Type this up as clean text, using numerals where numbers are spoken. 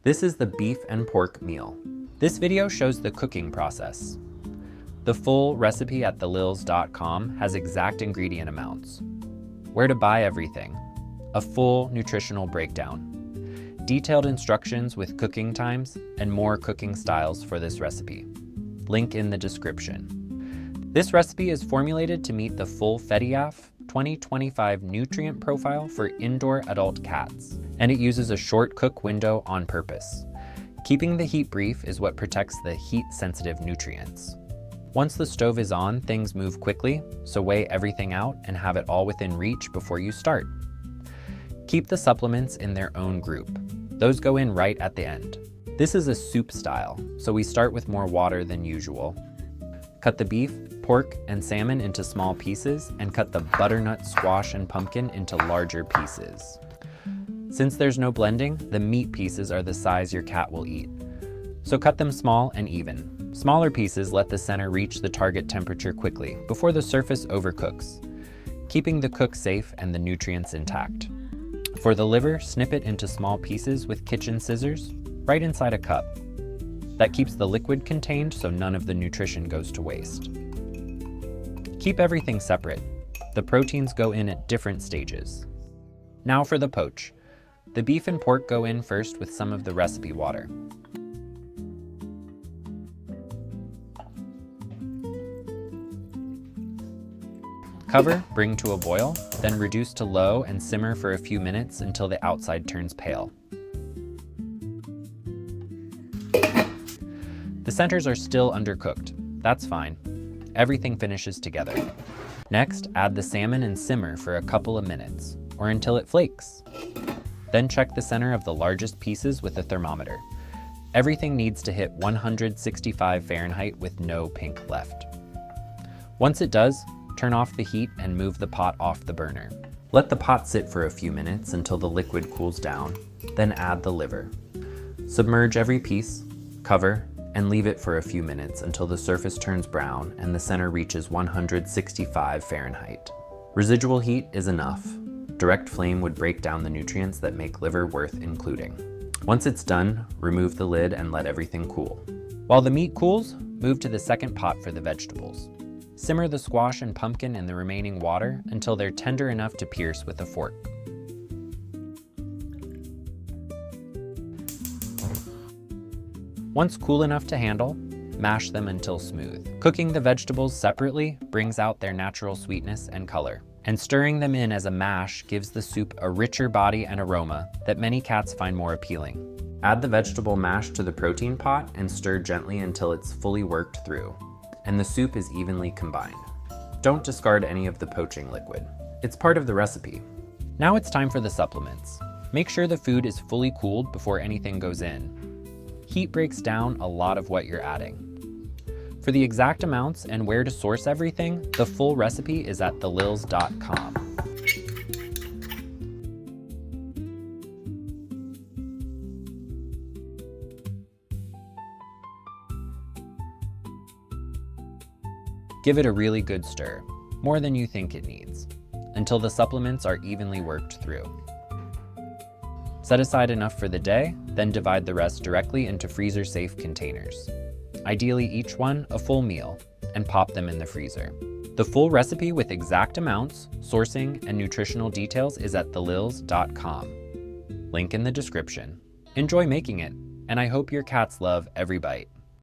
This is the beef and pork meal. This video shows the cooking process. The full recipe at thelils.com has exact ingredient amounts, where to buy everything, a full nutritional breakdown, detailed instructions with cooking times, and more cooking styles for this recipe. Link in the description. This recipe is formulated to meet the full FEDIAF 2025 nutrient profile for indoor adult cats, and it uses a short cook window on purpose. Keeping the heat brief is what protects the heat-sensitive nutrients. Once the stove is on, things move quickly, so weigh everything out and have it all within reach before you start. Keep the supplements in their own group. Those go in right at the end. This is a soup style, so we start with more water than usual. Cut the beef, pork, and salmon into small pieces and cut the butternut, squash, and pumpkin into larger pieces. Since there's no blending, the meat pieces are the size your cat will eat. So cut them small and even. Smaller pieces let the center reach the target temperature quickly before the surface overcooks, keeping the cook safe and the nutrients intact. For the liver, snip it into small pieces with kitchen scissors right inside a cup. That keeps the liquid contained so none of the nutrition goes to waste. Keep everything separate. The proteins go in at different stages. Now for the poach. The beef and pork go in first with some of the recipe water. Cover, bring to a boil, then reduce to low and simmer for a few minutes until the outside turns pale. The centers are still undercooked. That's fine. Everything finishes together. Next, add the salmon and simmer for a couple of minutes, or until it flakes. Then check the center of the largest pieces with a thermometer. Everything needs to hit 165 Fahrenheit with no pink left. Once it does, turn off the heat and move the pot off the burner. Let the pot sit for a few minutes until the liquid cools down, then add the liver. Submerge every piece, cover, and leave it for a few minutes until the surface turns brown and the center reaches 165 Fahrenheit. Residual heat is enough. Direct flame would break down the nutrients that make liver worth including. Once it's done, remove the lid and let everything cool. While the meat cools, move to the second pot for the vegetables. Simmer the squash and pumpkin in the remaining water until they're tender enough to pierce with a fork. Once cool enough to handle, mash them until smooth. Cooking the vegetables separately brings out their natural sweetness and color, and stirring them in as a mash gives the soup a richer body and aroma that many cats find more appealing. Add the vegetable mash to the protein pot and stir gently until it's fully worked through, and the soup is evenly combined. Don't discard any of the poaching liquid. It's part of the recipe. Now it's time for the supplements. Make sure the food is fully cooled before anything goes in. Heat breaks down a lot of what you're adding. For the exact amounts and where to source everything, the full recipe is at thelils.com. Give it a really good stir, more than you think it needs, until the supplements are evenly worked through. Set aside enough for the day, then divide the rest directly into freezer-safe containers. Ideally each one a full meal, and pop them in the freezer. The full recipe with exact amounts, sourcing, and nutritional details is at thelils.com. Link in the description. Enjoy making it, and I hope your cats love every bite.